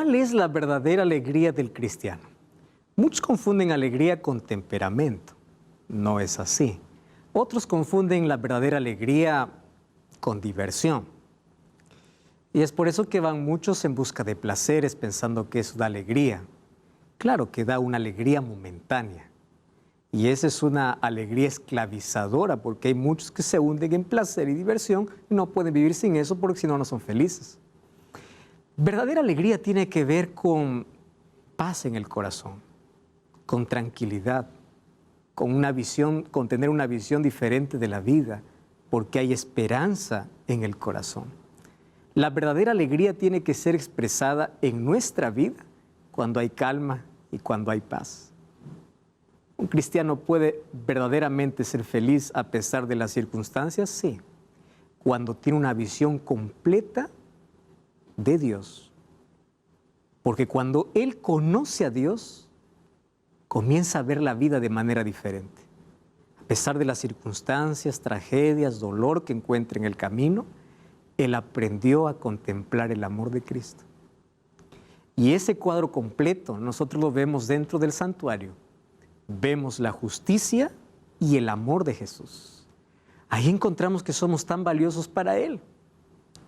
¿Cuál es la verdadera alegría del cristiano? Muchos confunden alegría con temperamento. No es así. Otros confunden la verdadera alegría con diversión. Y es por eso que van muchos en busca de placeres pensando que eso da alegría. Claro que da una alegría momentánea. Y esa es una alegría esclavizadora porque hay muchos que se hunden en placer y diversión y no pueden vivir sin eso porque si no, no son felices. Verdadera alegría tiene que ver con paz en el corazón, con tranquilidad, con una visión, con tener una visión diferente de la vida, porque hay esperanza en el corazón. La verdadera alegría tiene que ser expresada en nuestra vida cuando hay calma y cuando hay paz. ¿Un cristiano puede verdaderamente ser feliz a pesar de las circunstancias? Sí, cuando tiene una visión completa de Dios. Porque cuando él conoce a Dios, comienza a ver la vida de manera diferente. A pesar de las circunstancias, tragedias, dolor que encuentra en el camino, él aprendió a contemplar el amor de Cristo. Y ese cuadro completo nosotros lo vemos dentro del santuario. Vemos la justicia y el amor de Jesús. Ahí encontramos que somos tan valiosos para Él.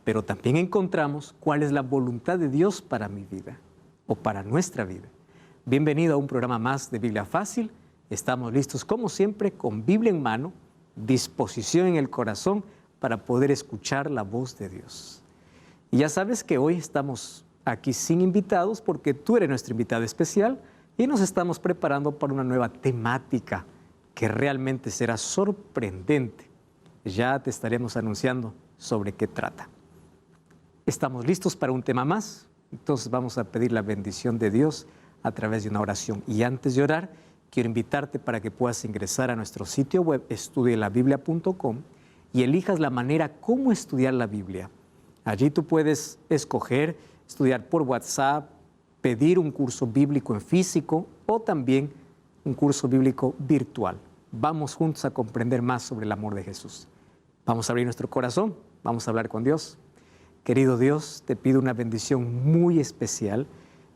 Pero también encontramos cuál es la voluntad de Dios para mi vida o para nuestra vida. Bienvenido a un programa más de Biblia Fácil. Estamos listos, como siempre, con Biblia en mano, disposición en el corazón para poder escuchar la voz de Dios. Y ya sabes que hoy estamos aquí sin invitados porque tú eres nuestro invitado especial y nos estamos preparando para una nueva temática que realmente será sorprendente. Ya te estaremos anunciando sobre qué trata. Estamos listos para un tema más, entonces vamos a pedir la bendición de Dios a través de una oración. Y antes de orar, quiero invitarte para que puedas ingresar a nuestro sitio web estudielabiblia.com y elijas la manera cómo estudiar la Biblia. Allí tú puedes escoger estudiar por WhatsApp, pedir un curso bíblico en físico o también un curso bíblico virtual. Vamos juntos a comprender más sobre el amor de Jesús. Vamos a abrir nuestro corazón, vamos a hablar con Dios. Querido Dios, te pido una bendición muy especial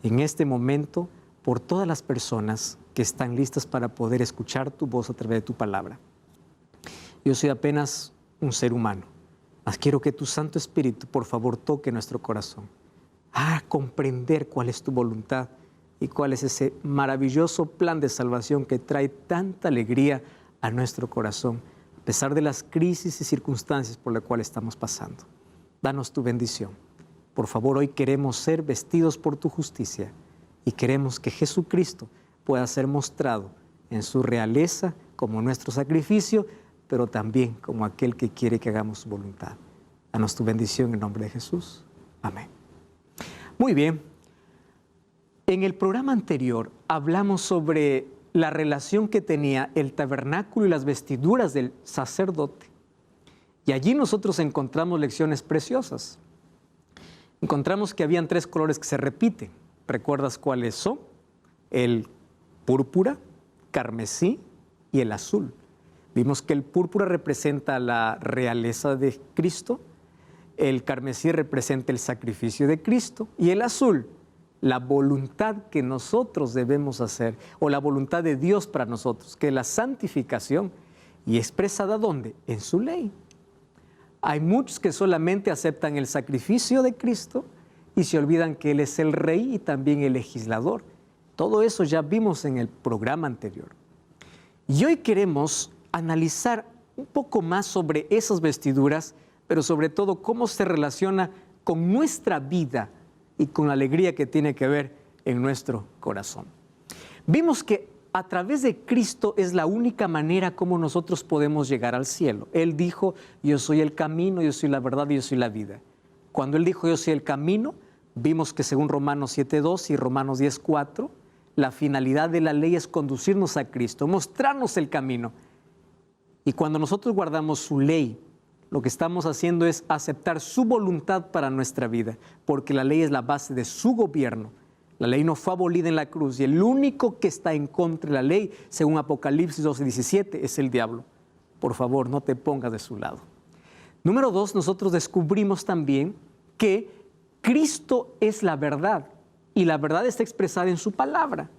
en este momento por todas las personas que están listas para poder escuchar tu voz a través de tu palabra. Yo soy apenas un ser humano, mas quiero que tu Santo Espíritu, por favor, toque nuestro corazón. Comprender cuál es tu voluntad y cuál es ese maravilloso plan de salvación que trae tanta alegría a nuestro corazón, a pesar de las crisis y circunstancias por las cuales estamos pasando. Danos tu bendición. Por favor, hoy queremos ser vestidos por tu justicia y queremos que Jesucristo pueda ser mostrado en su realeza como nuestro sacrificio, pero también como aquel que quiere que hagamos su voluntad. Danos tu bendición en nombre de Jesús. Amén. Muy bien. En el programa anterior hablamos sobre la relación que tenía el tabernáculo y las vestiduras del sacerdote. Y allí nosotros encontramos lecciones preciosas. Encontramos que habían 3 colores que se repiten. ¿Recuerdas cuáles son? El púrpura, carmesí y el azul. Vimos que el púrpura representa la realeza de Cristo, el carmesí representa el sacrificio de Cristo y el azul, la voluntad que nosotros debemos hacer o la voluntad de Dios para nosotros, que es la santificación y expresada ¿dónde? En su ley. Hay muchos que solamente aceptan el sacrificio de Cristo y se olvidan que Él es el Rey y también el legislador. Todo eso ya vimos en el programa anterior. Y hoy queremos analizar un poco más sobre esas vestiduras, pero sobre todo cómo se relaciona con nuestra vida y con la alegría que tiene que ver en nuestro corazón. Vimos que a través de Cristo es la única manera como nosotros podemos llegar al cielo. Él dijo, yo soy el camino, yo soy la verdad y yo soy la vida. Cuando Él dijo, yo soy el camino, vimos que según Romanos 7:2 y Romanos 10:4, la finalidad de la ley es conducirnos a Cristo, mostrarnos el camino. Y cuando nosotros guardamos su ley, lo que estamos haciendo es aceptar su voluntad para nuestra vida, porque la ley es la base de su gobierno. La ley no fue abolida en la cruz y el único que está en contra de la ley, según Apocalipsis 12:17, es el diablo. Por favor, no te pongas de su lado. Número 2, nosotros descubrimos también que Cristo es la verdad y la verdad está expresada en su palabra.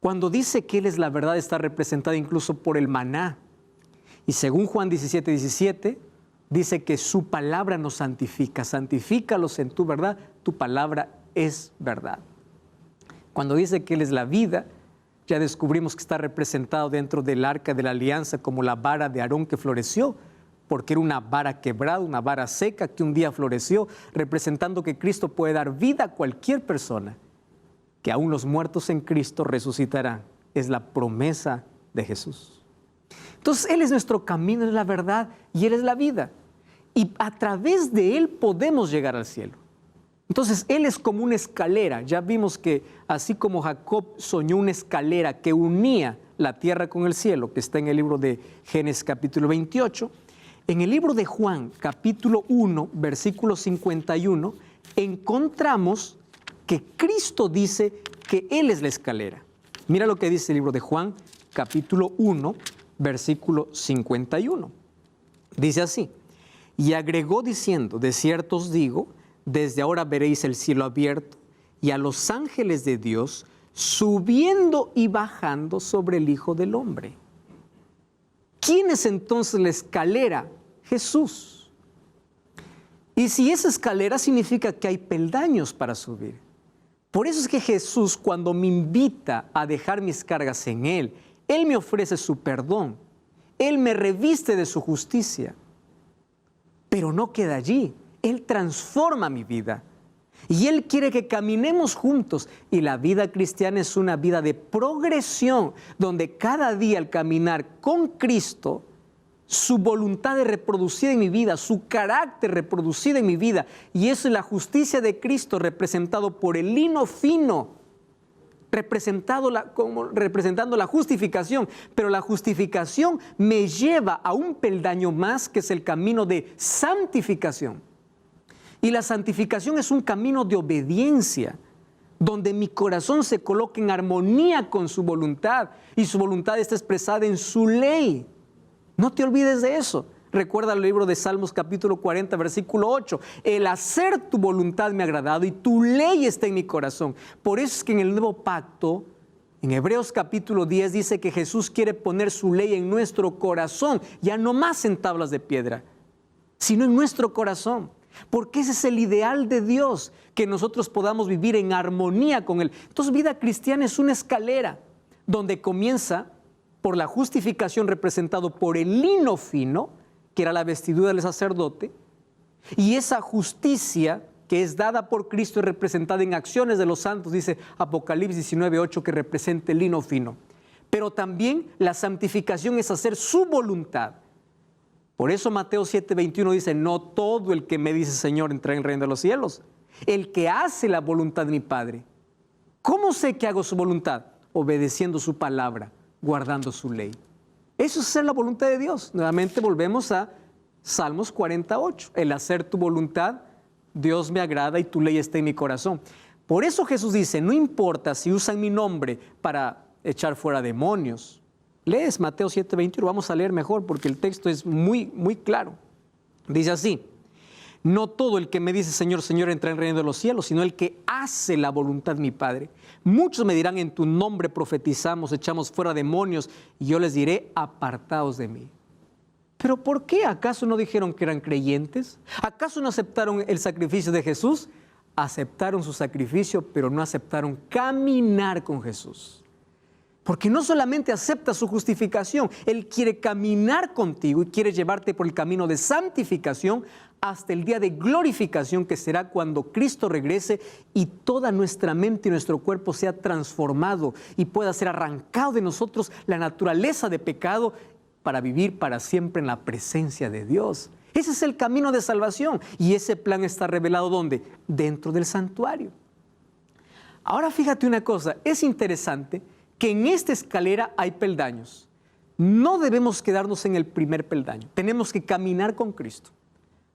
Cuando dice que Él es la verdad, está representada incluso por el maná. Y según Juan 17:17, dice que su palabra nos santifica. Santifícalos en tu verdad, tu palabra es verdad. Cuando dice que Él es la vida, ya descubrimos que está representado dentro del arca de la alianza como la vara de Aarón que floreció, porque era una vara quebrada, una vara seca que un día floreció, representando que Cristo puede dar vida a cualquier persona, que aún los muertos en Cristo resucitarán. Es la promesa de Jesús. Entonces, Él es nuestro camino, Él es la verdad y Él es la vida. Y a través de Él podemos llegar al cielo. Entonces, Él es como una escalera. Ya vimos que así como Jacob soñó una escalera que unía la tierra con el cielo, que está en el libro de Génesis capítulo 28, en el libro de Juan capítulo 1, versículo 51, encontramos que Cristo dice que Él es la escalera. Mira lo que dice el libro de Juan capítulo 1, versículo 51. Dice así: y agregó diciendo, de cierto os digo, desde ahora veréis el cielo abierto y a los ángeles de Dios subiendo y bajando sobre el Hijo del Hombre. ¿Quién es entonces la escalera? Jesús. Y si esa escalera significa que hay peldaños para subir. Por eso es que Jesús, cuando me invita a dejar mis cargas en Él, Él me ofrece su perdón. Él me reviste de su justicia. Pero no queda allí. Él transforma mi vida. Y Él quiere que caminemos juntos. Y la vida cristiana es una vida de progresión, donde cada día al caminar con Cristo, su voluntad es reproducida en mi vida, su carácter reproducido en mi vida. Y eso es la justicia de Cristo representado por el lino fino, representando la justificación. Pero la justificación me lleva a un peldaño más, que es el camino de santificación. Y la santificación es un camino de obediencia, donde mi corazón se coloca en armonía con su voluntad y su voluntad está expresada en su ley. No te olvides de eso. Recuerda el libro de Salmos capítulo 40, versículo 8. El hacer tu voluntad me ha agradado y tu ley está en mi corazón. Por eso es que en el nuevo pacto, en Hebreos capítulo 10, dice que Jesús quiere poner su ley en nuestro corazón, ya no más en tablas de piedra, sino en nuestro corazón. Porque ese es el ideal de Dios, que nosotros podamos vivir en armonía con Él. Entonces, vida cristiana es una escalera donde comienza por la justificación representado por el lino fino, que era la vestidura del sacerdote, y esa justicia que es dada por Cristo y representada en acciones de los santos, dice Apocalipsis 19:8, que representa el lino fino. Pero también la santificación es hacer su voluntad. Por eso Mateo 7:21 dice, no todo el que me dice Señor entrará en el reino de los cielos, el que hace la voluntad de mi Padre. ¿Cómo sé que hago su voluntad? Obedeciendo su palabra, guardando su ley. Eso es hacer la voluntad de Dios. Nuevamente volvemos a Salmos 48. El hacer tu voluntad, Dios me agrada y tu ley está en mi corazón. Por eso Jesús dice, no importa si usan mi nombre para echar fuera demonios. Lees Mateo 7:21, vamos a leer mejor porque el texto es muy claro. Dice así, no todo el que me dice Señor, Señor entra en el reino de los cielos, sino el que hace la voluntad de mi Padre. Muchos me dirán, en tu nombre profetizamos, echamos fuera demonios, y yo les diré, apartaos de mí. ¿Pero por qué? ¿Acaso no dijeron que eran creyentes? ¿Acaso no aceptaron el sacrificio de Jesús? Aceptaron su sacrificio, pero no aceptaron caminar con Jesús. Porque no solamente acepta su justificación, Él quiere caminar contigo y quiere llevarte por el camino de santificación hasta el día de glorificación, que será cuando Cristo regrese y toda nuestra mente y nuestro cuerpo sea transformado y pueda ser arrancado de nosotros la naturaleza de pecado para vivir para siempre en la presencia de Dios. Ese es el camino de salvación y ese plan está revelado ¿dónde? Dentro del santuario. Ahora fíjate una cosa, es interesante que en esta escalera hay peldaños. No debemos quedarnos en el primer peldaño, tenemos que caminar con Cristo.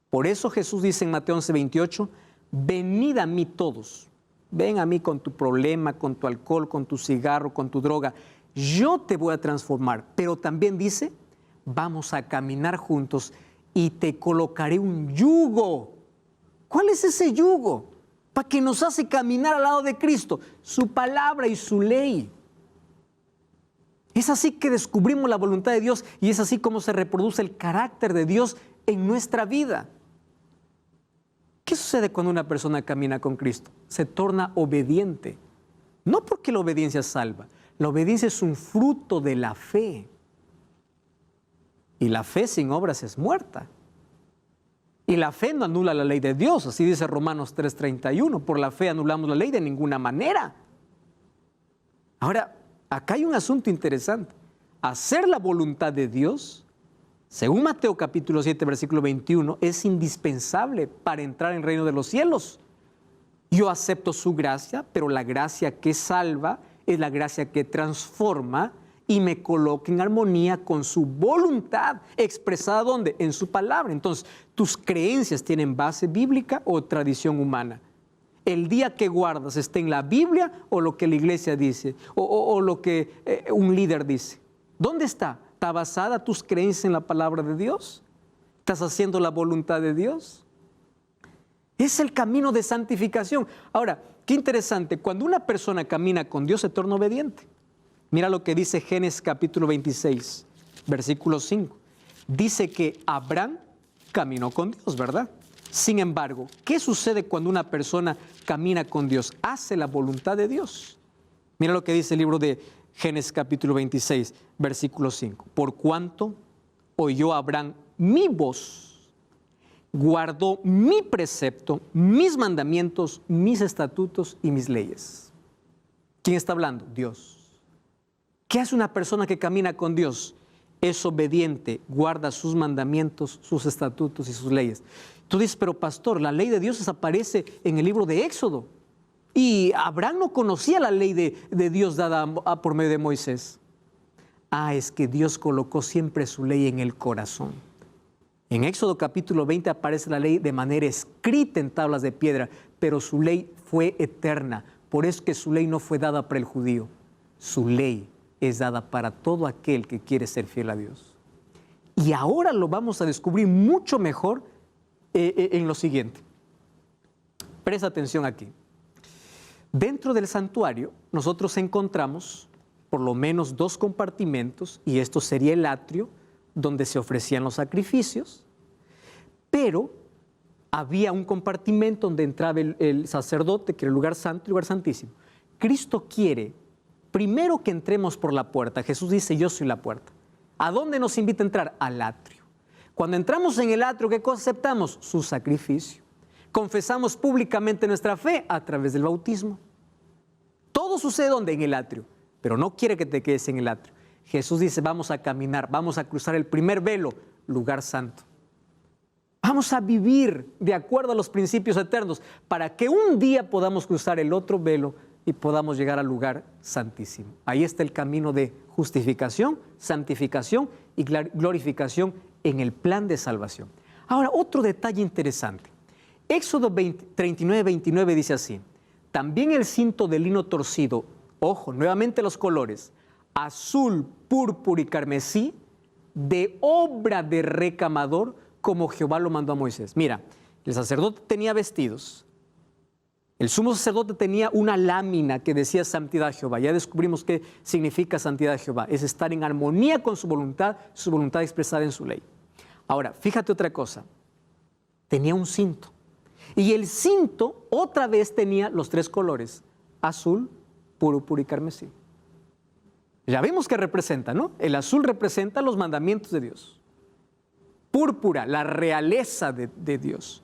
Por eso Jesús dice en Mateo 11:28, venid a mí todos, ven a mí con tu problema, con tu alcohol, con tu cigarro, con tu droga, yo te voy a transformar. Pero también dice, vamos a caminar juntos y te colocaré un yugo. ¿Cuál es ese yugo? para que nos hace caminar al lado de Cristo, su palabra y su ley. Es así que descubrimos la voluntad de Dios y es así como se reproduce el carácter de Dios en nuestra vida. ¿Qué sucede cuando una persona camina con Cristo? Se torna obediente. No porque la obediencia salva, la obediencia es un fruto de la fe. Y la fe sin obras es muerta. Y la fe no anula la ley de Dios, así dice Romanos 3:31. Por la fe anulamos la ley de ninguna manera. Ahora, acá hay un asunto interesante. Hacer la voluntad de Dios, según Mateo capítulo 7, versículo 21, es indispensable para entrar en el reino de los cielos. Yo acepto su gracia, pero la gracia que salva es la gracia que transforma y me coloca en armonía con su voluntad, expresada ¿dónde? En su palabra. Entonces, ¿tus creencias tienen base bíblica o tradición humana? ¿El día que guardas está en la Biblia o lo que la iglesia dice? ¿O lo que un líder dice? ¿Dónde está? ¿Está basada tus creencias en la palabra de Dios? ¿Estás haciendo la voluntad de Dios? Es el camino de santificación. Ahora, qué interesante, cuando una persona camina con Dios se torna obediente. Mira lo que dice Génesis capítulo 26, versículo 5. Dice que Abraham caminó con Dios, ¿verdad? Sin embargo, ¿qué sucede cuando una persona camina con Dios? Hace la voluntad de Dios. Mira lo que dice el libro de Génesis capítulo 26, versículo 5. Por cuanto oyó Abraham mi voz, guardó mi precepto, mis mandamientos, mis estatutos y mis leyes. ¿Quién está hablando? Dios. ¿Qué hace una persona que camina con Dios? Es obediente, guarda sus mandamientos, sus estatutos y sus leyes. Tú dices, pero pastor, la ley de Dios desaparece en el libro de Éxodo. Y Abraham no conocía la ley de Dios dada por medio de Moisés. Es que Dios colocó siempre su ley en el corazón. En Éxodo capítulo 20 aparece la ley de manera escrita en tablas de piedra, pero su ley fue eterna. Por eso que su ley no fue dada para el judío. Su ley es dada para todo aquel que quiere ser fiel a Dios. Y ahora lo vamos a descubrir mucho mejor en lo siguiente. Presta atención aquí. Dentro del santuario nosotros encontramos por lo menos 2 compartimentos, y esto sería el atrio donde se ofrecían los sacrificios, pero había un compartimento donde entraba el sacerdote, que era el lugar santo y el lugar santísimo. Cristo quiere primero que entremos por la puerta. Jesús dice, yo soy la puerta. ¿A dónde nos invita a entrar? Al atrio. Cuando entramos en el atrio, ¿qué cosa aceptamos? Su sacrificio. Confesamos públicamente nuestra fe a través del bautismo. Todo sucede ¿dónde? En el atrio. Pero no quiere que te quedes en el atrio. Jesús dice, vamos a caminar, vamos a cruzar el primer velo, lugar santo. Vamos a vivir de acuerdo a los principios eternos para que un día podamos cruzar el otro velo y podamos llegar al lugar santísimo. Ahí está el camino de justificación, santificación y glorificación en el plan de salvación. Ahora, otro detalle interesante. Éxodo 39:29 dice así: también el cinto de lino torcido, ojo, nuevamente los colores, azul, púrpura y carmesí, de obra de recamador, como Jehová lo mandó a Moisés. Mira, el sacerdote tenía vestidos. El sumo sacerdote tenía una lámina que decía santidad a Jehová. Ya descubrimos qué significa santidad a Jehová. Es estar en armonía con su voluntad expresada en su ley. Ahora, fíjate otra cosa. Tenía un cinto. Y el cinto otra vez tenía los 3 colores: azul, púrpura y carmesí. Ya vimos que representa, ¿no? El azul representa los mandamientos de Dios. Púrpura, la realeza de Dios.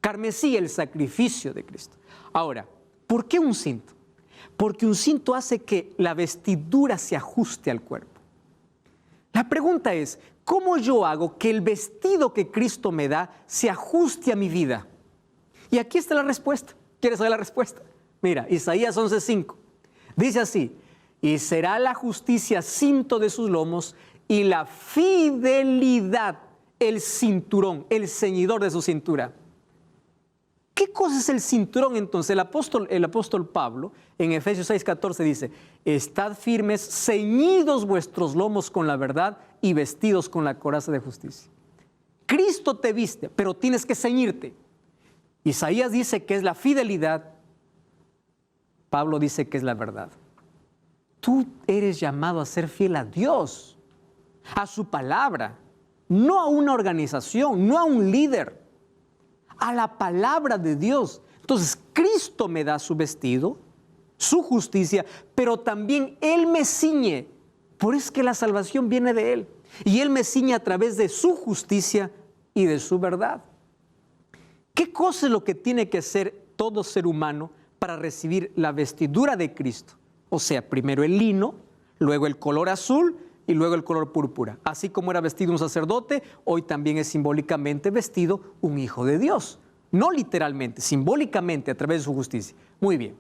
Carmesí, el sacrificio de Cristo. Ahora, ¿por qué un cinto? Porque un cinto hace que la vestidura se ajuste al cuerpo. La pregunta es, ¿cómo yo hago que el vestido que Cristo me da se ajuste a mi vida? Y aquí está la respuesta. ¿Quieres saber la respuesta? Mira, Isaías 11:5. Dice así: y será la justicia cinto de sus lomos y la fidelidad el cinturón, el ceñidor de su cintura. ¿Qué cosa es el cinturón entonces? El apóstol Pablo en Efesios 6:14 dice: estad firmes, ceñidos vuestros lomos con la verdad y vestidos con la coraza de justicia. Cristo te viste, pero tienes que ceñirte. Isaías dice que es la fidelidad, Pablo dice que es la verdad. Tú eres llamado a ser fiel a Dios, a su palabra, no a una organización, no a un líder, a la palabra de Dios. Entonces, Cristo me da su vestido, su justicia, pero también Él me ciñe. Por eso es que la salvación viene de Él. Y Él me ciñe a través de su justicia y de su verdad. ¿Qué cosa es lo que tiene que hacer todo ser humano para recibir la vestidura de Cristo? O sea, primero el lino, luego el color azul y luego el color púrpura. Así como era vestido un sacerdote, hoy también es simbólicamente vestido un hijo de Dios. No literalmente, simbólicamente a través de su justicia. Muy bien,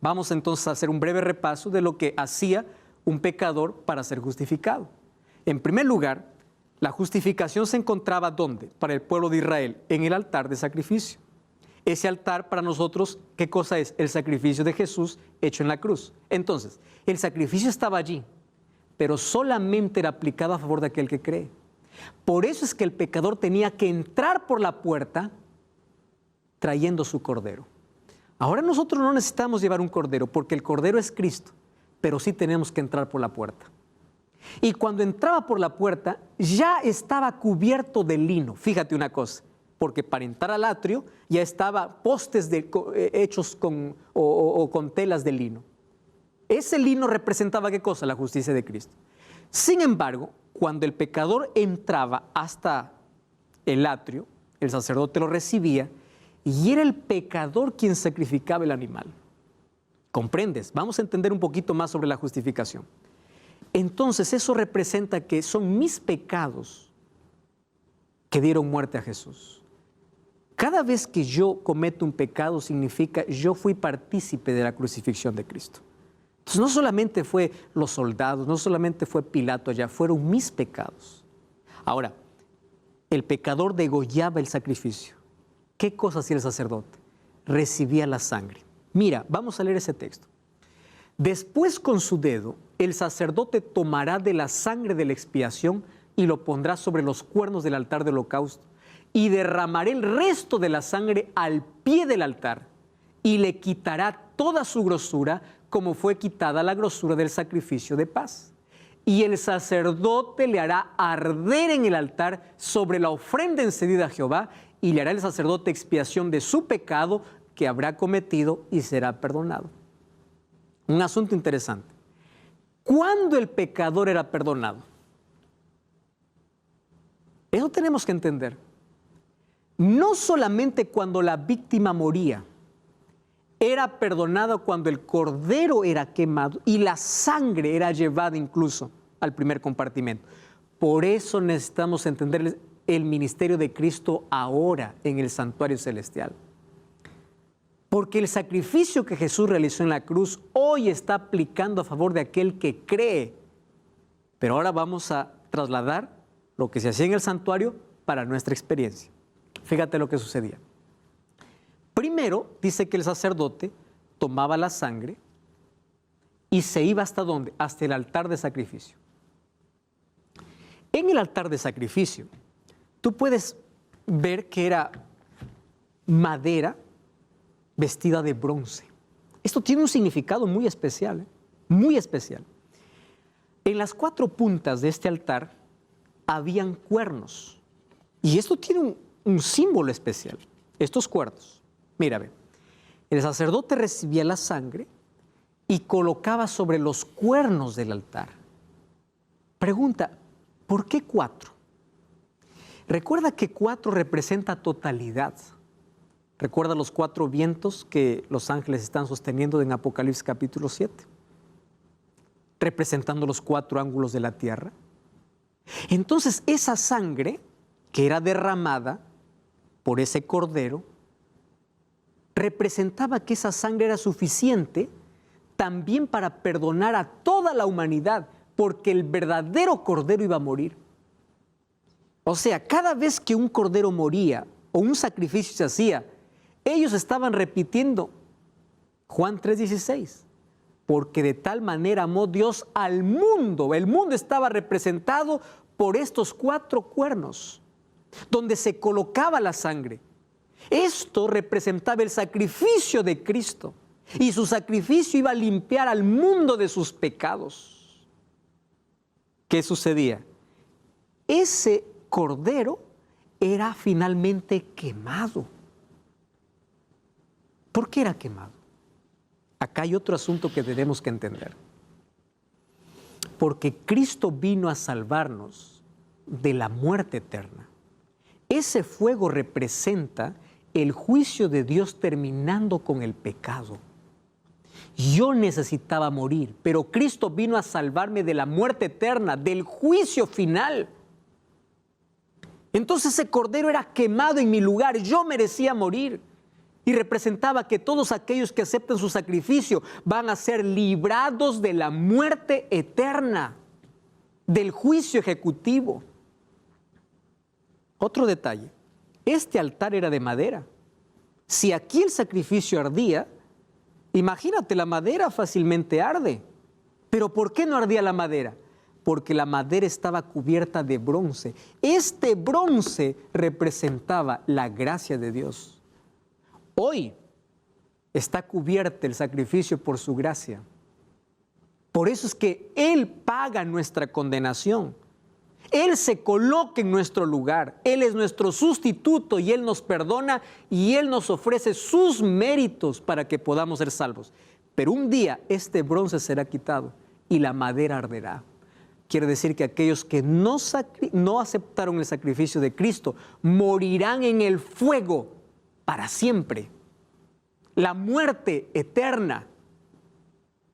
vamos entonces a hacer un breve repaso de lo que hacía un pecador para ser justificado. En primer lugar, la justificación se encontraba ¿dónde? Para el pueblo de Israel, en el altar de sacrificio. Ese altar para nosotros, ¿qué cosa es? El sacrificio de Jesús hecho en la cruz. Entonces, el sacrificio estaba allí, pero solamente era aplicado a favor de aquel que cree. Por eso es que el pecador tenía que entrar por la puerta trayendo su cordero. Ahora nosotros no necesitamos llevar un cordero porque el cordero es Cristo, pero sí tenemos que entrar por la puerta. Y cuando entraba por la puerta ya estaba cubierto de lino. Fíjate una cosa, porque para entrar al atrio ya estaba postes hechos con telas de lino. Ese lino representaba ¿qué cosa? La justicia de Cristo. Sin embargo, cuando el pecador entraba hasta el atrio, el sacerdote lo recibía y era el pecador quien sacrificaba el animal. ¿Comprendes? Vamos a entender un poquito más sobre la justificación. Entonces eso representa que son mis pecados que dieron muerte a Jesús. Cada vez que yo cometo un pecado significa yo fui partícipe de la crucifixión de Cristo. Entonces no solamente fue los soldados, no solamente fue Pilato allá, fueron mis pecados. Ahora, el pecador degollaba el sacrificio. ¿Qué cosa hacía el sacerdote? Recibía la sangre. Mira, vamos a leer ese texto. Después con su dedo, el sacerdote tomará de la sangre de la expiación y lo pondrá sobre los cuernos del altar de holocausto y derramará el resto de la sangre al pie del altar y le quitará toda su grosura como fue quitada la grosura del sacrificio de paz. Y el sacerdote le hará arder en el altar sobre la ofrenda encendida a Jehová y le hará el sacerdote expiación de su pecado que habrá cometido y será perdonado. Un asunto interesante. ¿Cuándo el pecador era perdonado? Eso tenemos que entender. No solamente cuando la víctima moría, era perdonado cuando el cordero era quemado y la sangre era llevada incluso al primer compartimento. Por eso necesitamos entender el ministerio de Cristo ahora en el santuario celestial. Porque el sacrificio que Jesús realizó en la cruz hoy está aplicando a favor de aquel que cree. Pero ahora vamos a trasladar lo que se hacía en el santuario para nuestra experiencia. Fíjate lo que sucedía. Primero, dice que el sacerdote tomaba la sangre y se iba ¿hasta dónde? Hasta el altar de sacrificio. En el altar de sacrificio, tú puedes ver que era madera vestida de bronce. Esto tiene un significado muy especial, muy especial. En las 4 puntas de este altar habían cuernos. Y esto tiene un símbolo especial. Estos cuernos. Mira, ve. El sacerdote recibía la sangre y colocaba sobre los cuernos del altar. Pregunta, ¿por qué 4? Recuerda que 4 representa totalidad. Recuerda los 4 vientos que los ángeles están sosteniendo en Apocalipsis capítulo 7, representando los 4 ángulos de la tierra. Entonces esa sangre que era derramada por ese cordero representaba que esa sangre era suficiente también para perdonar a toda la humanidad, porque el verdadero cordero iba a morir. O sea, cada vez que un cordero moría o un sacrificio se hacía, ellos estaban repitiendo Juan 3:16, porque de tal manera amó Dios al mundo. El mundo estaba representado por estos 4 cuernos, donde se colocaba la sangre. Esto representaba el sacrificio de Cristo y su sacrificio iba a limpiar al mundo de sus pecados. ¿Qué sucedía? Ese cordero era finalmente quemado. ¿Por qué era quemado? Acá hay otro asunto que tenemos que entender. Porque Cristo vino a salvarnos de la muerte eterna. Ese fuego representa el juicio de Dios terminando con el pecado. Yo necesitaba morir, pero Cristo vino a salvarme de la muerte eterna, del juicio final. Entonces ese cordero era quemado en mi lugar, yo merecía morir. Y representaba que todos aquellos que aceptan su sacrificio van a ser librados de la muerte eterna, del juicio ejecutivo. Otro detalle, este altar era de madera. Si aquí el sacrificio ardía, imagínate, la madera fácilmente arde. ¿Pero por qué no ardía la madera? Porque la madera estaba cubierta de bronce. Este bronce representaba la gracia de Dios. Hoy está cubierto el sacrificio por su gracia. Por eso es que Él paga nuestra condenación. Él se coloca en nuestro lugar. Él es nuestro sustituto y Él nos perdona y Él nos ofrece sus méritos para que podamos ser salvos. Pero un día este bronce será quitado y la madera arderá. Quiere decir que aquellos que no aceptaron el sacrificio de Cristo morirán en el fuego para siempre. La muerte eterna,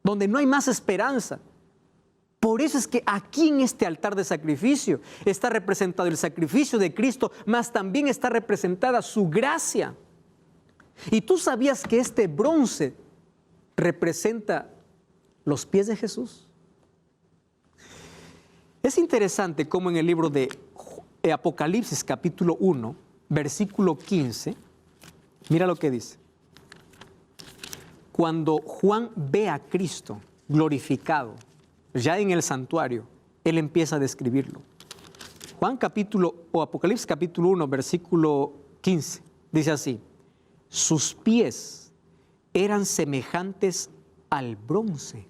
donde no hay más esperanza. Por eso es que aquí en este altar de sacrificio está representado el sacrificio de Cristo, mas también está representada su gracia. ¿Y tú sabías que este bronce representa los pies de Jesús? Es interesante cómo en el libro de Apocalipsis capítulo 1, versículo 15, mira lo que dice. Cuando Juan ve a Cristo glorificado, ya en el santuario, él empieza a describirlo. Apocalipsis capítulo 1, versículo 15, dice así: sus pies eran semejantes al bronce.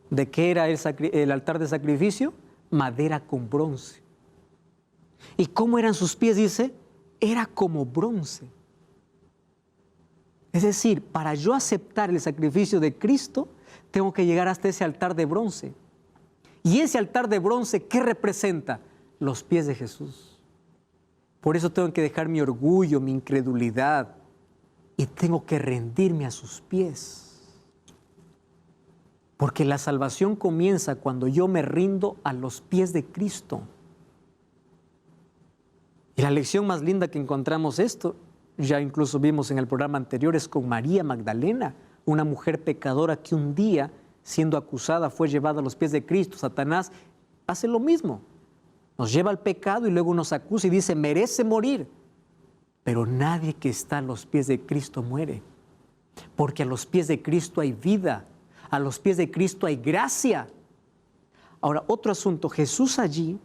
¿De qué era el altar de sacrificio? Madera con bronce. ¿Y cómo eran sus pies? Dice, era como bronce. Es decir, para yo aceptar el sacrificio de Cristo, tengo que llegar hasta ese altar de bronce. Y ese altar de bronce, ¿qué representa? Los pies de Jesús. Por eso tengo que dejar mi orgullo, mi incredulidad, y tengo que rendirme a sus pies. Porque la salvación comienza cuando yo me rindo a los pies de Cristo. Y la lección más linda que encontramos esto, ya incluso vimos en el programa anterior, es con María Magdalena, una mujer pecadora que un día, siendo acusada, fue llevada a los pies de Cristo. Satanás hace lo mismo. Nos lleva al pecado y luego nos acusa y dice, merece morir. Pero nadie que está a los pies de Cristo muere. Porque a los pies de Cristo hay vida. A los pies de Cristo hay gracia. Ahora, otro asunto. Jesús allí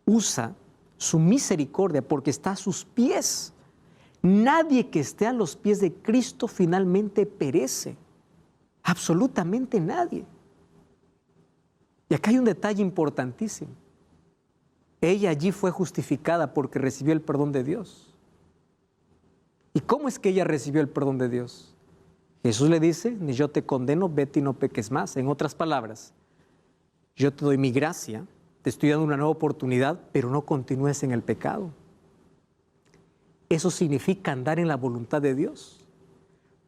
usa su misericordia porque está a sus pies. Nadie que esté a los pies de Cristo finalmente perece. Absolutamente nadie. Y acá hay un detalle importantísimo. Ella allí fue justificada porque recibió el perdón de Dios. ¿Y cómo es que ella recibió el perdón de Dios? Jesús le dice, ni yo te condeno, vete y no peques más. En otras palabras, yo te doy mi gracia, te estoy dando una nueva oportunidad, pero no continúes en el pecado. Eso significa andar en la voluntad de Dios.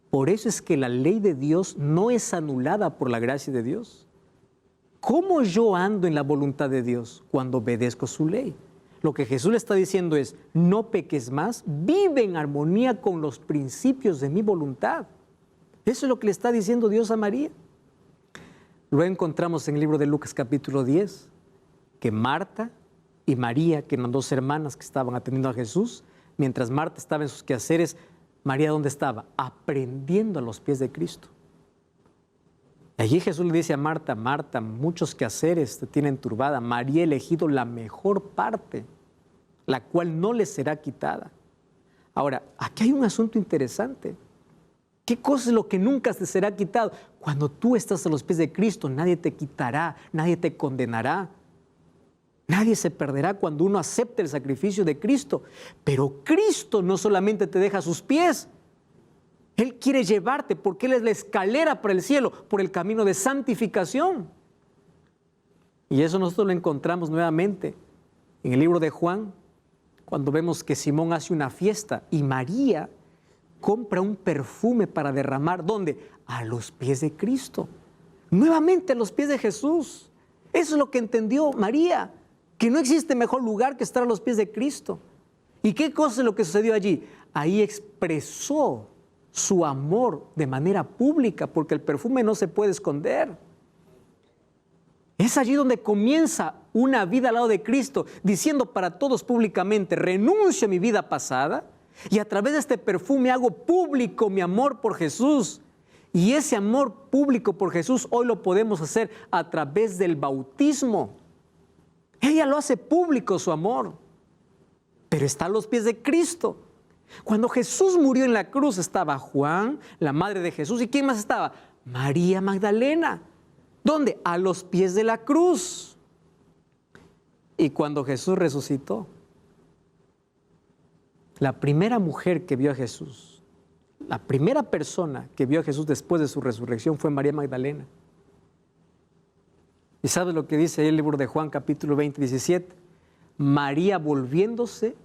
Por eso es que la ley de Dios no es anulada por la gracia de Dios. ¿Cómo yo ando en la voluntad de Dios? Cuando obedezco su ley. Lo que Jesús le está diciendo es, no peques más, vive en armonía con los principios de mi voluntad. Eso es lo que le está diciendo Dios a María. Lo encontramos en el libro de Lucas capítulo 10, que Marta y María, que eran dos hermanas que estaban atendiendo a Jesús, mientras Marta estaba en sus quehaceres, María, ¿dónde estaba? Aprendiendo a los pies de Cristo. Y allí Jesús le dice a Marta, Marta, muchos quehaceres te tienen turbada. María ha elegido la mejor parte, la cual no le será quitada. Ahora, aquí hay un asunto interesante. ¿Qué cosa es lo que nunca te será quitado? Cuando tú estás a los pies de Cristo, nadie te quitará, nadie te condenará. Nadie se perderá cuando uno acepte el sacrificio de Cristo. Pero Cristo no solamente te deja a sus pies. Él quiere llevarte porque Él es la escalera para el cielo, por el camino de santificación. Y eso nosotros lo encontramos nuevamente en el libro de Juan, cuando vemos que Simón hace una fiesta y María compra un perfume para derramar. ¿Dónde? A los pies de Cristo. Nuevamente a los pies de Jesús. Eso es lo que entendió María, que no existe mejor lugar que estar a los pies de Cristo. ¿Y qué cosa es lo que sucedió allí? Ahí expresó su amor de manera pública, porque el perfume no se puede esconder. Es allí donde comienza una vida al lado de Cristo, diciendo para todos públicamente: renuncio a mi vida pasada y a través de este perfume hago público mi amor por Jesús. Y ese amor público por Jesús hoy lo podemos hacer a través del bautismo. Ella lo hace público su amor, pero está a los pies de Cristo. Cuando Jesús murió en la cruz estaba Juan, la madre de Jesús, ¿y quién más estaba? María Magdalena. ¿Dónde? A los pies de la cruz. Y cuando Jesús resucitó, la primera mujer que vio a Jesús, la primera persona que vio a Jesús después de su resurrección fue María Magdalena. ¿Y sabes lo que dice ahí el libro de Juan, capítulo 20, 17? María, volviéndose,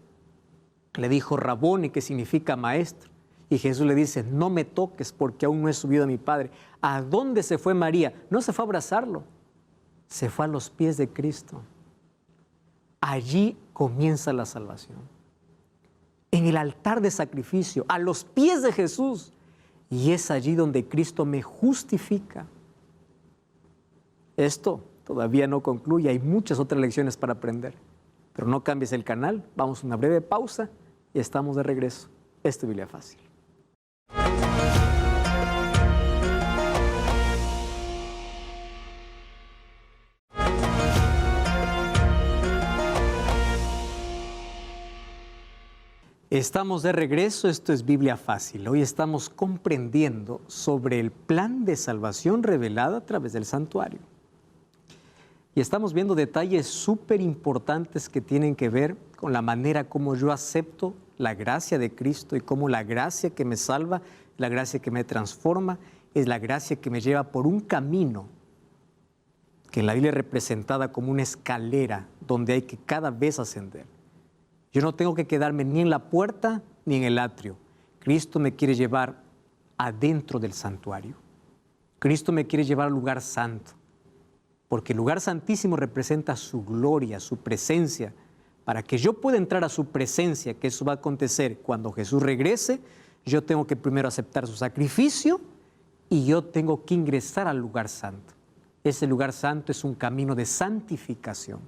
le dijo Raboni, que significa maestro. Y Jesús le dice: no me toques porque aún no he subido a mi Padre. ¿A dónde se fue María? No se fue a abrazarlo, se fue a los pies de Cristo. Allí comienza la salvación. En el altar de sacrificio, a los pies de Jesús. Y es allí donde Cristo me justifica. Esto todavía no concluye, hay muchas otras lecciones para aprender. Pero no cambies el canal, vamos a una breve pausa y estamos de regreso. Esto es Biblia Fácil. Estamos de regreso, esto es Biblia Fácil. Hoy estamos comprendiendo sobre el plan de salvación revelado a través del santuario. Y estamos viendo detalles súper importantes que tienen que ver con la manera como yo acepto la gracia de Cristo y cómo la gracia que me salva, la gracia que me transforma, es la gracia que me lleva por un camino que en la Biblia es representada como una escalera donde hay que cada vez ascender. Yo no tengo que quedarme ni en la puerta ni en el atrio. Cristo me quiere llevar adentro del santuario. Cristo me quiere llevar al lugar santo. Porque el lugar santísimo representa su gloria, su presencia. Para que yo pueda entrar a su presencia, que eso va a acontecer cuando Jesús regrese, yo tengo que primero aceptar su sacrificio y yo tengo que ingresar al lugar santo. Ese lugar santo es un camino de santificación,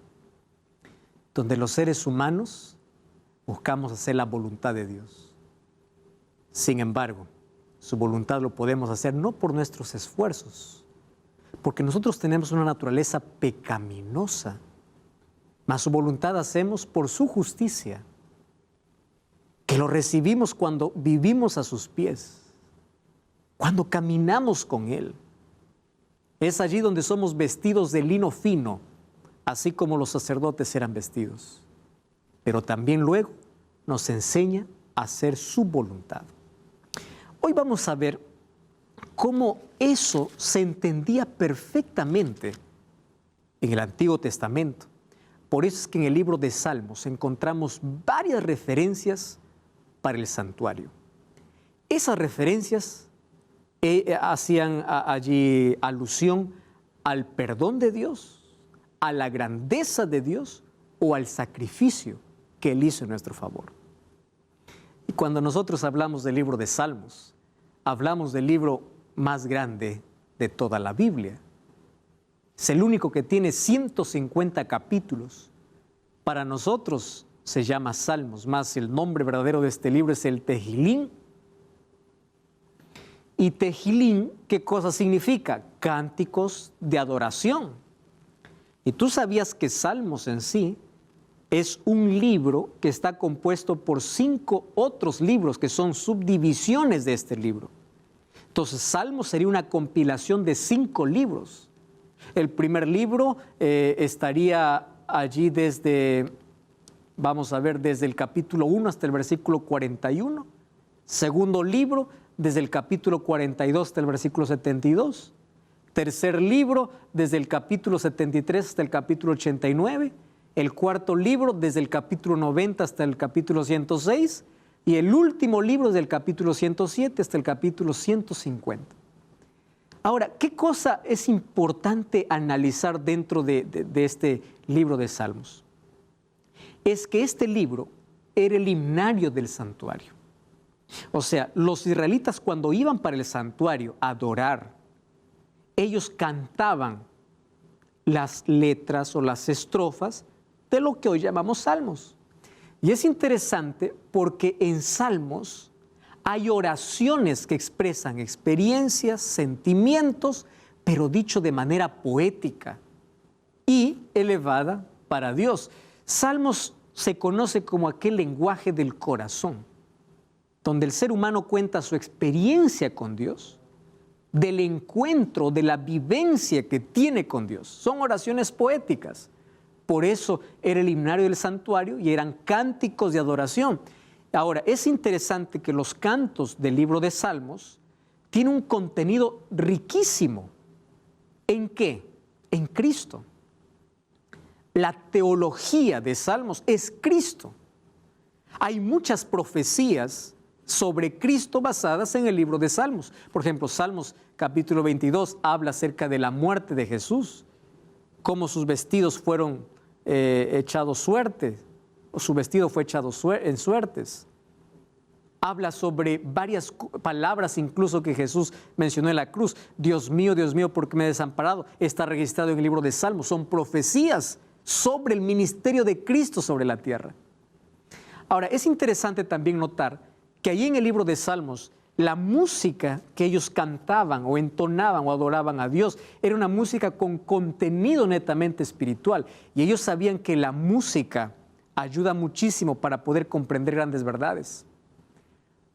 donde los seres humanos buscamos hacer la voluntad de Dios. Sin embargo, su voluntad lo podemos hacer no por nuestros esfuerzos, porque nosotros tenemos una naturaleza pecaminosa, mas su voluntad hacemos por su justicia, que lo recibimos cuando vivimos a sus pies, cuando caminamos con Él. Es allí donde somos vestidos de lino fino, así como los sacerdotes eran vestidos. Pero también luego nos enseña a hacer su voluntad. Hoy vamos a ver cómo eso se entendía perfectamente en el Antiguo Testamento. Por eso es que en el libro de Salmos encontramos varias referencias para el santuario. Esas referencias hacían allí alusión al perdón de Dios, a la grandeza de Dios o al sacrificio que Él hizo en nuestro favor. Y cuando nosotros hablamos del libro de Salmos, hablamos del libro más grande de toda la Biblia. Es el único que tiene 150 capítulos. Para nosotros se llama Salmos, más el nombre verdadero de este libro es el Tejilín. Y Tejilín, ¿qué cosa significa? Cánticos de adoración. Y tú sabías que Salmos en sí es un libro que está compuesto por 5 otros libros que son subdivisiones de este libro. Entonces, Salmos sería una compilación de 5 libros. El primer libro estaría allí desde, vamos a ver, desde el capítulo 1 hasta el versículo 41. Segundo libro, desde el capítulo 42 hasta el versículo 72. Tercer libro, desde el capítulo 73 hasta el capítulo 89. El cuarto libro, desde el capítulo 90 hasta el capítulo 106. Y el último libro, desde el capítulo 107 hasta el capítulo 150. Ahora, ¿qué cosa es importante analizar dentro de este libro de Salmos? Es que este libro era el himnario del santuario. O sea, los israelitas cuando iban para el santuario a adorar, ellos cantaban las letras o las estrofas de lo que hoy llamamos salmos. Y es interesante porque en salmos hay oraciones que expresan experiencias, sentimientos, pero dicho de manera poética y elevada para Dios. Salmos se conoce como aquel lenguaje del corazón, donde el ser humano cuenta su experiencia con Dios, del encuentro, de la vivencia que tiene con Dios. Son oraciones poéticas. Por eso era el himnario del santuario y eran cánticos de adoración. Ahora, es interesante que los cantos del libro de Salmos tienen un contenido riquísimo. ¿En qué? En Cristo. La teología de Salmos es Cristo. Hay muchas profecías sobre Cristo basadas en el libro de Salmos. Por ejemplo, Salmos capítulo 22 habla acerca de la muerte de Jesús, cómo sus vestidos fueron echados suerte, o su vestido fue echado en suertes. Habla sobre varias palabras incluso que Jesús mencionó en la cruz. Dios mío, ¿por qué me he desamparado? Está registrado en el libro de Salmos. Son profecías sobre el ministerio de Cristo sobre la tierra. Ahora, es interesante también notar que allí en el libro de Salmos, la música que ellos cantaban o entonaban o adoraban a Dios era una música con contenido netamente espiritual. Y ellos sabían que la música ayuda muchísimo para poder comprender grandes verdades.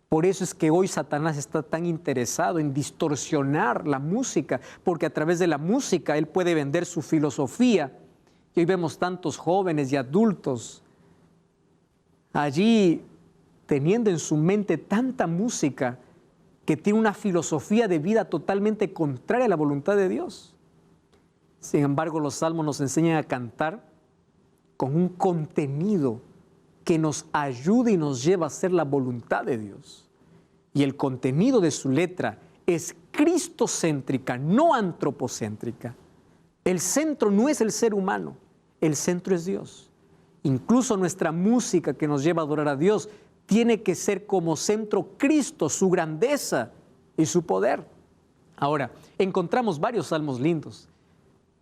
Por eso es que hoy Satanás está tan interesado en distorsionar la música, porque a través de la música él puede vender su filosofía. Y hoy vemos tantos jóvenes y adultos allí teniendo en su mente tanta música que tiene una filosofía de vida totalmente contraria a la voluntad de Dios. Sin embargo, los salmos nos enseñan a cantar con un contenido que nos ayude y nos lleva a hacer la voluntad de Dios. Y el contenido de su letra es cristocéntrica, no antropocéntrica. El centro no es el ser humano, el centro es Dios. Incluso nuestra música que nos lleva a adorar a Dios tiene que ser como centro Cristo, su grandeza y su poder. Ahora, encontramos varios salmos lindos.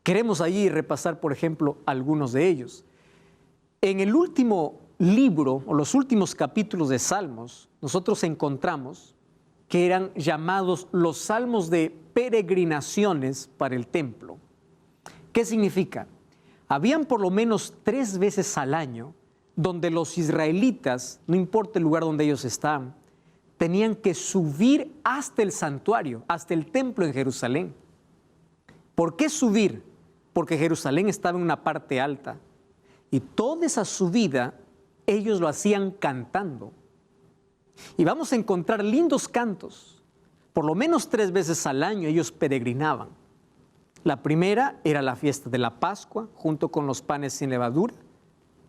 Queremos allí repasar, por ejemplo, algunos de ellos. En el último libro, o los últimos capítulos de Salmos, nosotros encontramos que eran llamados los salmos de peregrinaciones para el templo. ¿Qué significa? Habían por lo menos 3 veces al año donde los israelitas, no importa el lugar donde ellos estaban, tenían que subir hasta el santuario, hasta el templo en Jerusalén. ¿Por qué subir? Porque Jerusalén estaba en una parte alta y toda esa subida ellos lo hacían cantando. Y vamos a encontrar lindos cantos. Por lo menos 3 veces al año ellos peregrinaban. La primera era la fiesta de la Pascua, junto con los panes sin levadura.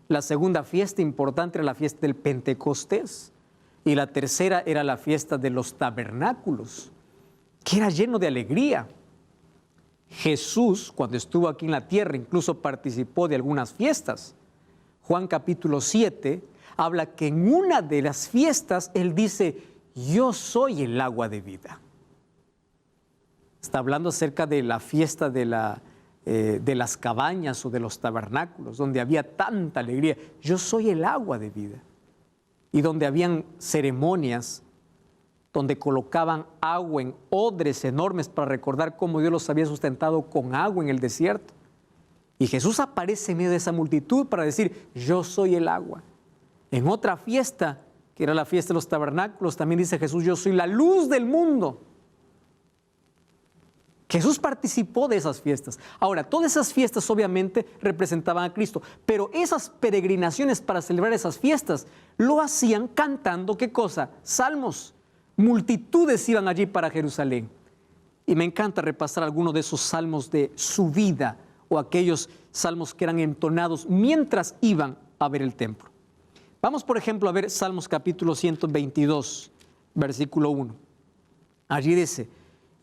La segunda fiesta importante era la fiesta del Pentecostés. Y la tercera era la fiesta de los tabernáculos, que era lleno de alegría. Jesús, cuando estuvo aquí en la tierra, incluso participó de algunas fiestas. Juan capítulo 7 habla que en una de las fiestas Él dice, yo soy el agua de vida. Está hablando acerca de la fiesta de las cabañas o de los tabernáculos, donde había tanta alegría. Yo soy el agua de vida. Y donde habían ceremonias, donde colocaban agua en odres enormes para recordar cómo Dios los había sustentado con agua en el desierto. Y Jesús aparece en medio de esa multitud para decir, yo soy el agua. En otra fiesta, que era la fiesta de los tabernáculos, también dice Jesús, yo soy la luz del mundo. Jesús participó de esas fiestas. Ahora, todas esas fiestas obviamente representaban a Cristo, pero esas peregrinaciones para celebrar esas fiestas lo hacían cantando, ¿qué cosa? Salmos. Multitudes iban allí para Jerusalén. Y me encanta repasar algunos de esos salmos de su vida o aquellos salmos que eran entonados mientras iban a ver el templo. Vamos, por ejemplo, a ver Salmos capítulo 122, versículo 1. Allí dice,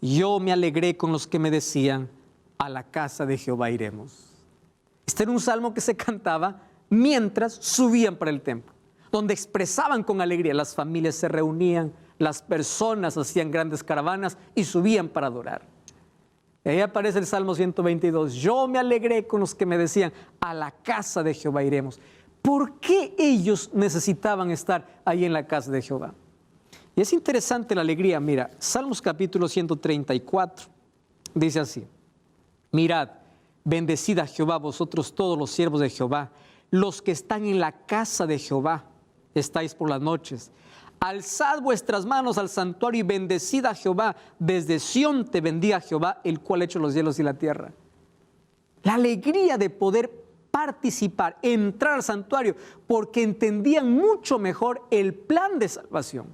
yo me alegré con los que me decían, a la casa de Jehová iremos. Este era un salmo que se cantaba mientras subían para el templo, donde expresaban con alegría, las familias se reunían, las personas hacían grandes caravanas y subían para adorar. Y ahí aparece el Salmo 122, yo me alegré con los que me decían, a la casa de Jehová iremos. ¿Por qué ellos necesitaban estar ahí en la casa de Jehová? Y es interesante la alegría. Mira, Salmos capítulo 134 dice así, mirad, bendecid a Jehová vosotros todos los siervos de Jehová, los que están en la casa de Jehová, estáis por las noches. Alzad vuestras manos al santuario y bendecid a Jehová. Desde Sión te bendiga Jehová, el cual ha hecho los cielos y la tierra. La alegría de poder participar, entrar al santuario, porque entendían mucho mejor el plan de salvación.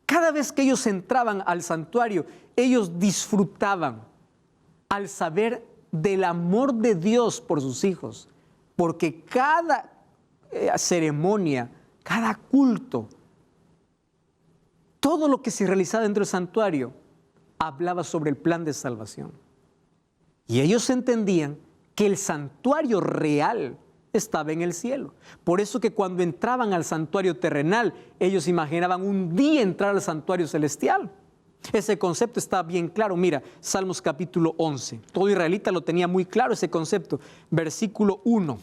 Cada vez que ellos entraban al santuario, ellos disfrutaban al saber del amor de Dios por sus hijos, porque cada ceremonia, cada culto, todo lo que se realizaba dentro del santuario, hablaba sobre el plan de salvación. Y ellos entendían que el santuario real estaba en el cielo. Por eso que cuando entraban al santuario terrenal, ellos imaginaban un día entrar al santuario celestial. Ese concepto está bien claro. Mira, Salmos capítulo 11. Todo israelita lo tenía muy claro ese concepto. Versículo 1.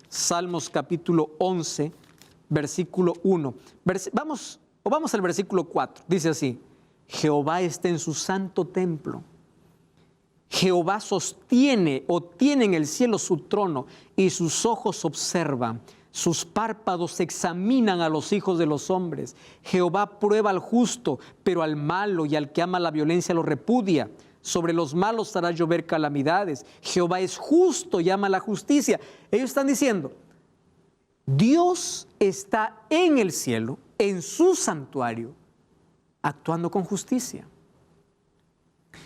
Salmos capítulo 11, versículo 1. Vamos al versículo 4. Dice así, Jehová está en su santo templo. Jehová sostiene o tiene en el cielo su trono y sus ojos observan, sus párpados examinan a los hijos de los hombres. Jehová prueba al justo, pero al malo y al que ama la violencia lo repudia. Sobre los malos hará llover calamidades. Jehová es justo y ama la justicia. Ellos están diciendo, Dios está en el cielo, en su santuario, actuando con justicia.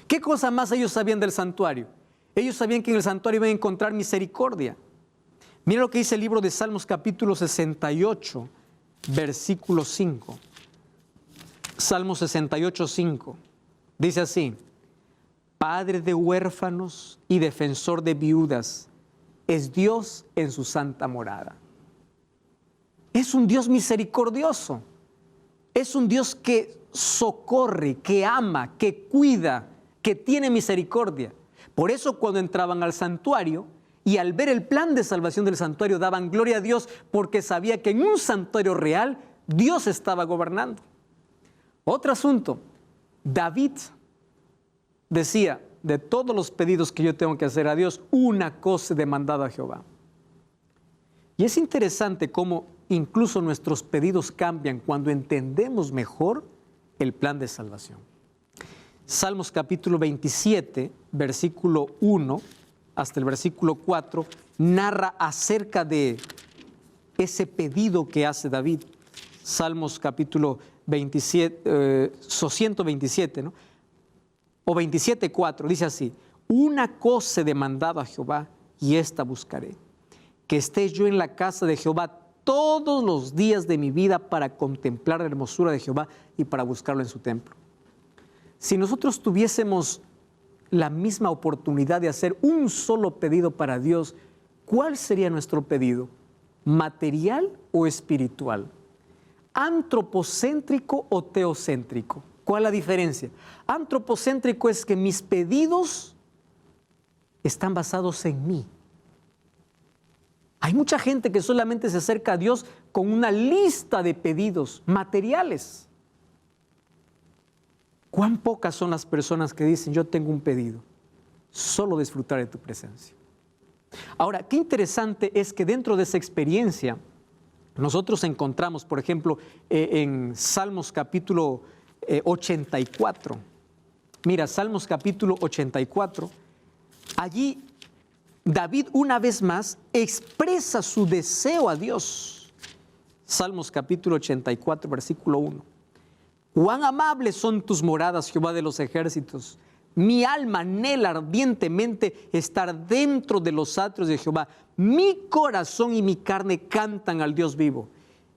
¿Qué cosa más ellos sabían del santuario? Ellos sabían que en el santuario iban a encontrar misericordia. Mira lo que dice el libro de Salmos capítulo 68, versículo 5. Salmos 68, 5. Dice así, Padre de huérfanos y defensor de viudas, es Dios en su santa morada. Es un Dios misericordioso. Es un Dios que socorre, que ama, que cuida, que tiene misericordia. Por eso cuando entraban al santuario y al ver el plan de salvación del santuario daban gloria a Dios porque sabía que en un santuario real Dios estaba gobernando. Otro asunto, David decía, de todos los pedidos que yo tengo que hacer a Dios, una cosa he demandado a Jehová. Y es interesante cómo incluso nuestros pedidos cambian cuando entendemos mejor el plan de salvación. Salmos capítulo 27, versículo 1 hasta el versículo 4, narra acerca de ese pedido que hace David. Salmos capítulo 27, 127, ¿no? O 27, 4, dice así, una cosa he demandado a Jehová y esta buscaré, que esté yo en la casa de Jehová todos los días de mi vida para contemplar la hermosura de Jehová y para buscarlo en su templo. Si nosotros tuviésemos la misma oportunidad de hacer un solo pedido para Dios, ¿cuál sería nuestro pedido? ¿Material o espiritual? ¿Antropocéntrico o teocéntrico? ¿Cuál es la diferencia? Antropocéntrico es que mis pedidos están basados en mí. Hay mucha gente que solamente se acerca a Dios con una lista de pedidos materiales. ¿Cuán pocas son las personas que dicen, yo tengo un pedido? solo disfrutar de tu presencia. Ahora, qué interesante es que dentro de esa experiencia nosotros encontramos, por ejemplo, en Salmos capítulo 84. Mira, Salmos capítulo 84, allí David una vez más expresa su deseo a Dios. Salmos capítulo 84, versículo 1. Cuán amables son tus moradas, Jehová de los ejércitos. Mi alma anhela ardientemente estar dentro de los atrios de Jehová. Mi corazón y mi carne cantan al Dios vivo.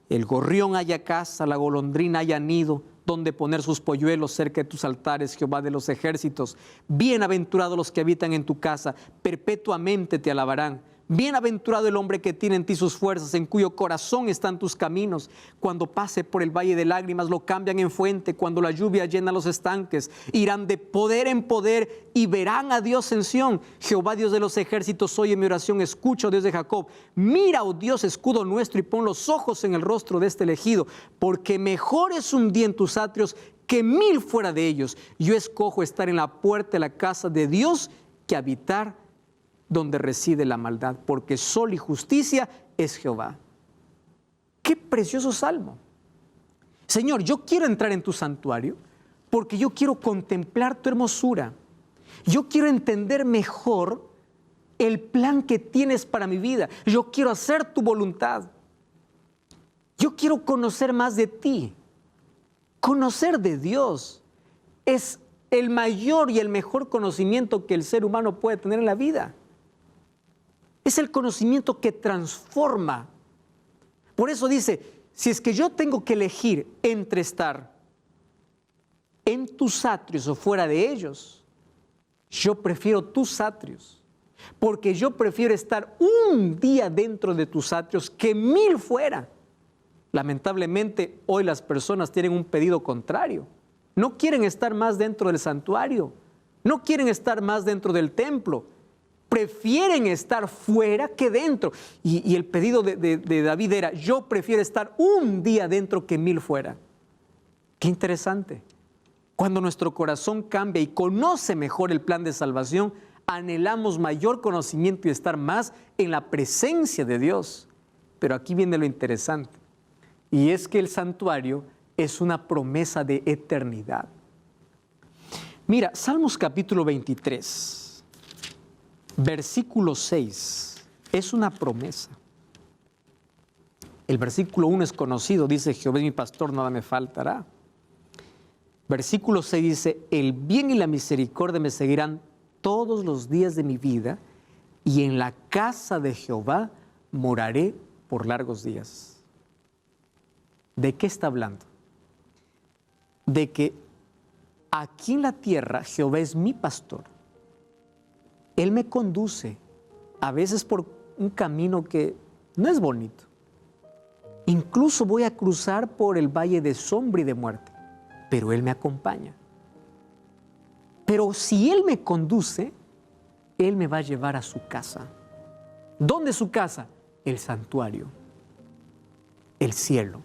El gorrión haya casa, la golondrina haya nido, donde poner sus polluelos cerca de tus altares, Jehová de los ejércitos. Bienaventurados los que habitan en tu casa, perpetuamente te alabarán. Bienaventurado el hombre que tiene en ti sus fuerzas, en cuyo corazón están tus caminos. Cuando pase por el valle de lágrimas, lo cambian en fuente. Cuando la lluvia llena los estanques, irán de poder en poder y verán a Dios en Sión. Jehová, Dios de los ejércitos, oye mi oración, escucha, oh Dios de Jacob. Mira, oh Dios, escudo nuestro, y pon los ojos en el rostro de este elegido, porque mejor es un día en tus atrios que 1000 fuera de ellos. Yo escojo estar en la puerta de la casa de Dios que habitar donde reside la maldad, porque sol y justicia es Jehová. ¡Qué precioso salmo! Señor, yo quiero entrar en tu santuario porque yo quiero contemplar tu hermosura. Yo quiero entender mejor el plan que tienes para mi vida. Yo quiero hacer tu voluntad. Yo quiero conocer más de ti. Conocer de Dios es el mayor y el mejor conocimiento que el ser humano puede tener en la vida. Es el conocimiento que transforma. Por eso dice, si es que yo tengo que elegir entre estar en tus atrios o fuera de ellos, yo prefiero tus atrios, porque yo prefiero estar un día dentro de tus atrios que 1000 fuera. Lamentablemente, hoy las personas tienen un pedido contrario. No quieren estar más dentro del santuario, no quieren estar más dentro del templo. Prefieren estar fuera que dentro. Y el pedido de David era, yo prefiero estar un día dentro que 1000 fuera. Qué interesante. Cuando nuestro corazón cambia y conoce mejor el plan de salvación, anhelamos mayor conocimiento y estar más en la presencia de Dios. Pero aquí viene lo interesante. Y es que el santuario es una promesa de eternidad. Mira, Salmos capítulo 23. Versículo 6 es una promesa. El versículo 1 es conocido, dice, Jehová es mi pastor, nada me faltará. Versículo 6 dice, el bien y la misericordia me seguirán todos los días de mi vida, y en la casa de Jehová moraré por largos días. ¿De qué está hablando? De que aquí en la tierra Jehová es mi pastor. Él me conduce, a veces por un camino que no es bonito. Incluso voy a cruzar por el valle de sombra y de muerte, pero Él me acompaña. Pero si Él me conduce, Él me va a llevar a su casa. ¿Dónde es su casa? El santuario, el cielo.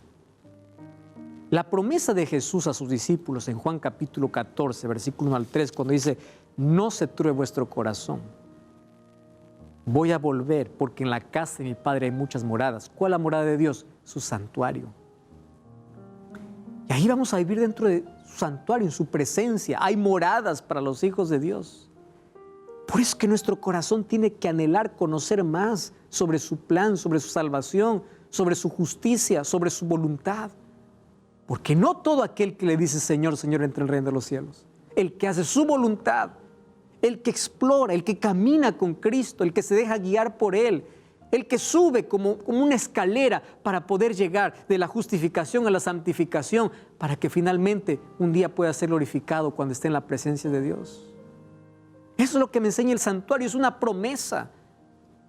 La promesa de Jesús a sus discípulos en Juan capítulo 14, versículo 1 al 3, cuando dice, no se turbe vuestro corazón. Voy a volver porque en la casa de mi Padre hay muchas moradas. ¿Cuál es la morada de Dios? Su santuario. Y ahí vamos a vivir dentro de su santuario, en su presencia. Hay moradas para los hijos de Dios. Por eso es que nuestro corazón tiene que anhelar conocer más sobre su plan, sobre su salvación, sobre su justicia, sobre su voluntad. Porque no todo aquel que le dice Señor, Señor, entra en el reino de los cielos. El que hace su voluntad, el que explora, el que camina con Cristo, el que se deja guiar por Él, el que sube como una escalera para poder llegar de la justificación a la santificación, para que finalmente un día pueda ser glorificado cuando esté en la presencia de Dios. Eso es lo que me enseña el santuario, es una promesa,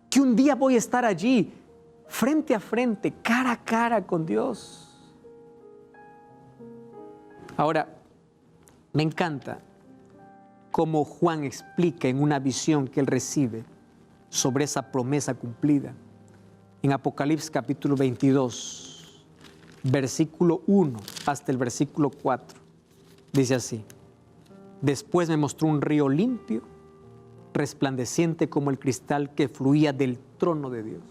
que un día voy a estar allí, frente a frente, cara a cara con Dios. Ahora, me encanta cómo Juan explica en una visión que él recibe sobre esa promesa cumplida. En Apocalipsis capítulo 22, versículo 1 hasta el versículo 4, dice así: después me mostró un río limpio, resplandeciente como el cristal que fluía del trono de Dios.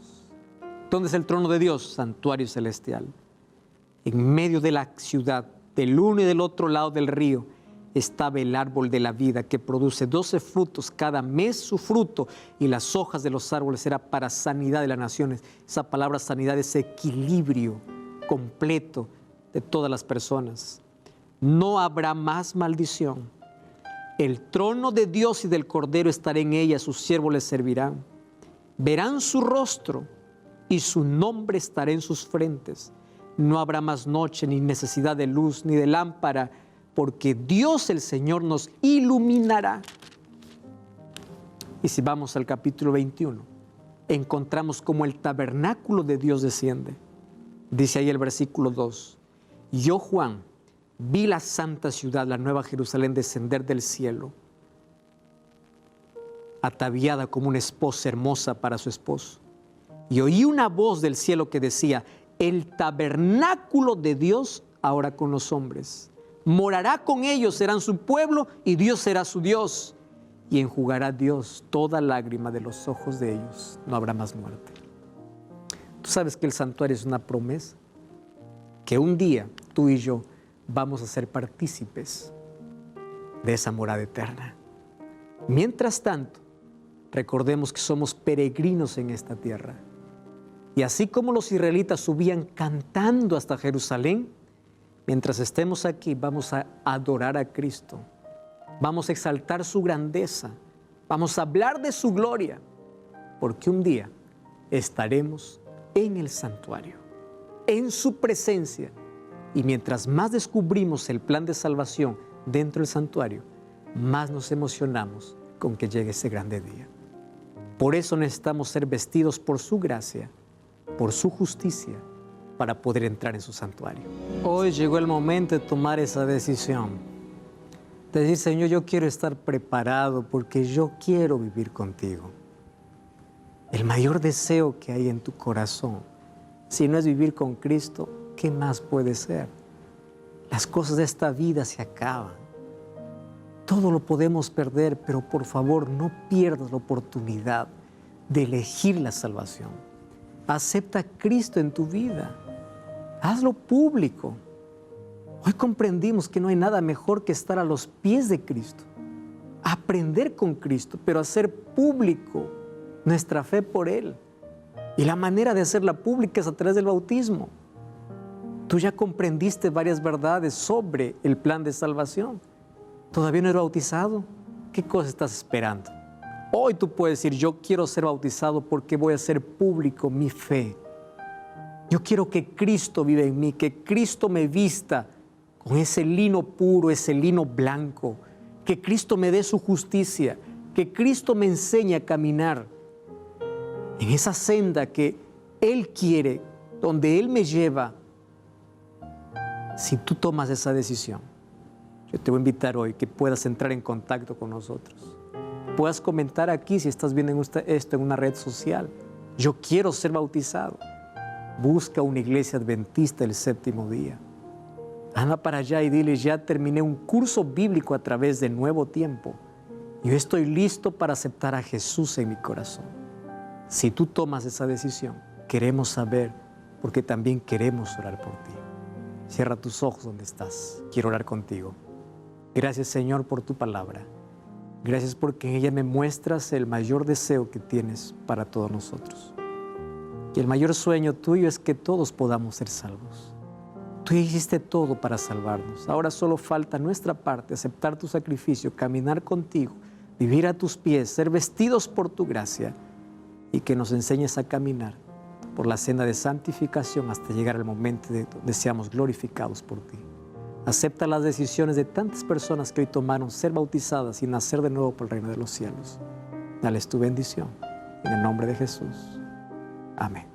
¿Dónde es el trono de Dios? Santuario celestial. En medio de la ciudad, del uno y del otro lado del río, estaba el árbol de la vida que produce 12 frutos, cada mes su fruto, y las hojas de los árboles eran para sanidad de las naciones. Esa palabra sanidad es equilibrio completo de todas las personas. No habrá más maldición. El trono de Dios y del Cordero estará en ella, sus siervos les servirán. Verán su rostro y su nombre estará en sus frentes. No habrá más noche, ni necesidad de luz, ni de lámpara, porque Dios el Señor nos iluminará. Y si vamos al capítulo 21, encontramos como el tabernáculo de Dios desciende. Dice ahí el versículo 2, yo, Juan, vi la santa ciudad, la nueva Jerusalén, descender del cielo, ataviada como una esposa hermosa para su esposo. Y oí una voz del cielo que decía, el tabernáculo de Dios ahora con los hombres. Morará con ellos, serán su pueblo y Dios será su Dios. Y enjugará Dios toda lágrima de los ojos de ellos. No habrá más muerte. Tú sabes que el santuario es una promesa, que un día tú y yo vamos a ser partícipes de esa morada eterna. Mientras tanto, recordemos que somos peregrinos en esta tierra. Y así como los israelitas subían cantando hasta Jerusalén, mientras estemos aquí vamos a adorar a Cristo, vamos a exaltar su grandeza, vamos a hablar de su gloria, porque un día estaremos en el santuario, en su presencia. Y mientras más descubrimos el plan de salvación dentro del santuario, más nos emocionamos con que llegue ese grande día. Por eso necesitamos ser vestidos por su gracia, por su justicia, para poder entrar en su santuario. Hoy llegó el momento de tomar esa decisión. De decir, Señor, yo quiero estar preparado porque yo quiero vivir contigo. El mayor deseo que hay en tu corazón, si no es vivir con Cristo, ¿qué más puede ser? Las cosas de esta vida se acaban. Todo lo podemos perder, pero por favor no pierdas la oportunidad de elegir la salvación. Acepta a Cristo en tu vida. Hazlo público. Hoy comprendimos que no hay nada mejor que estar a los pies de Cristo. Aprender con Cristo, pero hacer público nuestra fe por Él. Y la manera de hacerla pública es a través del bautismo. Tú ya comprendiste varias verdades sobre el plan de salvación. ¿Todavía no eres bautizado? ¿Qué cosa estás esperando? Hoy tú puedes decir, yo quiero ser bautizado porque voy a hacer público mi fe. Yo quiero que Cristo viva en mí, que Cristo me vista con ese lino puro, ese lino blanco, que Cristo me dé su justicia, que Cristo me enseñe a caminar en esa senda que Él quiere, donde Él me lleva. Si tú tomas esa decisión, yo te voy a invitar hoy que puedas entrar en contacto con nosotros. Puedas comentar aquí si estás viendo esto en una red social. Yo quiero ser bautizado. Busca una iglesia adventista el séptimo día. Anda para allá y dile, ya terminé un curso bíblico a través de Nuevo Tiempo. Yo estoy listo para aceptar a Jesús en mi corazón. Si tú tomas esa decisión, queremos saber, porque también queremos orar por ti. Cierra tus ojos donde estás. Quiero orar contigo. Gracias, Señor, por tu palabra. Gracias porque en ella me muestras el mayor deseo que tienes para todos nosotros. Y el mayor sueño tuyo es que todos podamos ser salvos. Tú hiciste todo para salvarnos. Ahora solo falta nuestra parte, aceptar tu sacrificio, caminar contigo, vivir a tus pies, ser vestidos por tu gracia y que nos enseñes a caminar por la senda de santificación hasta llegar al momento de donde seamos glorificados por ti. Acepta las decisiones de tantas personas que hoy tomaron ser bautizadas y nacer de nuevo por el reino de los cielos. Dales tu bendición. En el nombre de Jesús. Amén.